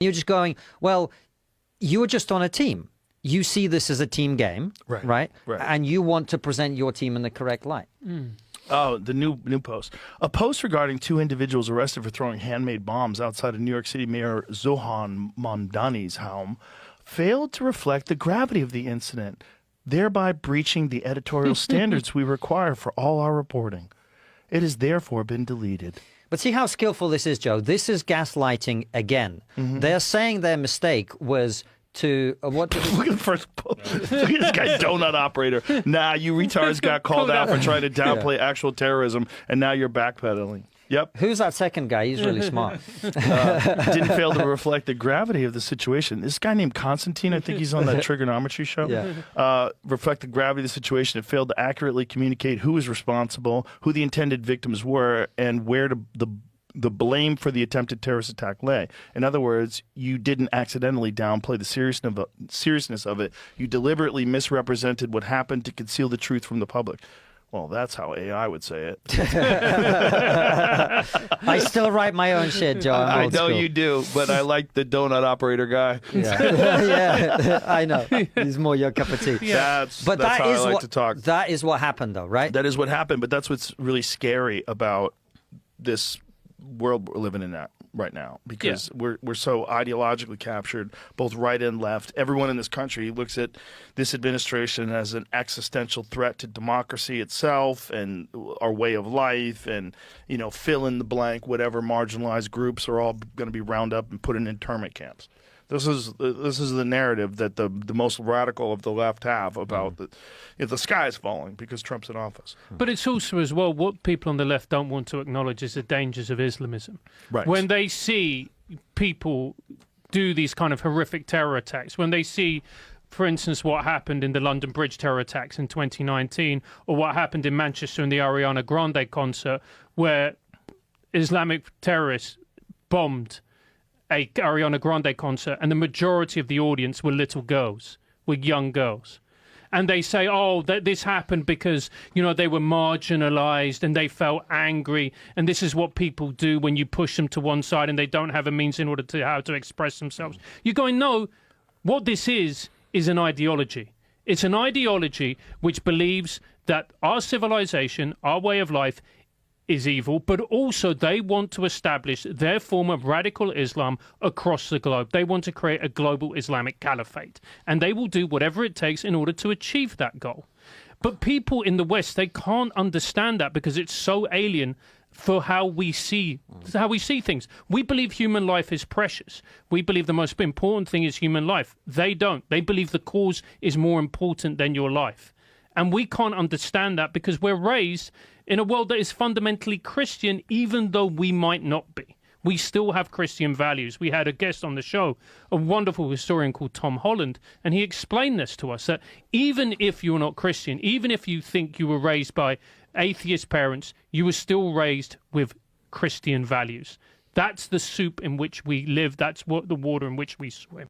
You're just going, well, you were just on a team. You see this as a team game, right? And you want to present your team in the correct light. Oh, the new post. A post regarding 2 individuals arrested for throwing handmade bombs outside of New York City Mayor Zohan Mamdani's home failed to reflect the gravity of the incident, thereby breaching the editorial standards we require for all our reporting. It has therefore been deleted. But see how skillful this is, Joe? This is gaslighting again. They're saying their mistake was to what? Look at the first. Look at this guy, donut operator. Nah, you retards got called out for trying to downplay actual terrorism, and now you're backpedaling. Yep. Who's that second guy? He's really smart. Didn't fail to reflect the gravity of the situation. This guy named Constantine, I think he's on that trigonometry show. Reflect the gravity of the situation. It failed to accurately communicate who was responsible, who the intended victims were, and where the blame for the attempted terrorist attack lay. In other words, you didn't accidentally downplay the seriousness of it. You deliberately misrepresented what happened to conceal the truth from the public. Well, that's how AI would say it. I still write my own shit, Joe. I know you do, but I like the donut operator guy. Yeah, I know. He's more your cup of tea. That's how I like to talk. That is what happened, though, right? That is what happened, but that's what's really scary about this world we're living in right now, because we're so ideologically captured, both right and left. Everyone in this country looks at this administration as an existential threat to democracy itself and our way of life, and fill in the blank, whatever marginalized groups are all going to be rounded up and put in internment camps. This is the narrative that the most radical of the left have about the sky is falling because Trump's in office. But it's also as well what people on the left don't want to acknowledge is the dangers of Islamism. Right. When they see people do these kind of horrific terror attacks, when they see, for instance, what happened in the London Bridge terror attacks in 2019, or what happened in Manchester in the Ariana Grande concert, where Islamic terrorists bombed a Ariana Grande concert, and the majority of the audience were little girls, were young girls. And they say, oh, this happened because, they were marginalized and they felt angry. And this is what people do when you push them to one side and they don't have a means in order to how to express themselves. You're going, no, what this is an ideology. It's an ideology which believes that our civilization, our way of life, is evil, but also they want to establish their form of radical Islam across the globe. They want to create a global Islamic caliphate, and they will do whatever it takes in order to achieve that goal. But people in the West, they can't understand that because it's so alien for how we see things. We believe human life is precious. We believe the most important thing is human life. They don't. They believe the cause is more important than your life. And we can't understand that because we're raised in a world that is fundamentally Christian, even though we might not be. We still have Christian values. We had a guest on the show, a wonderful historian called Tom Holland, and he explained this to us, that even if you're not Christian, even if you think you were raised by atheist parents, you were still raised with Christian values. That's the soup in which we live. That's what the water in which we swim.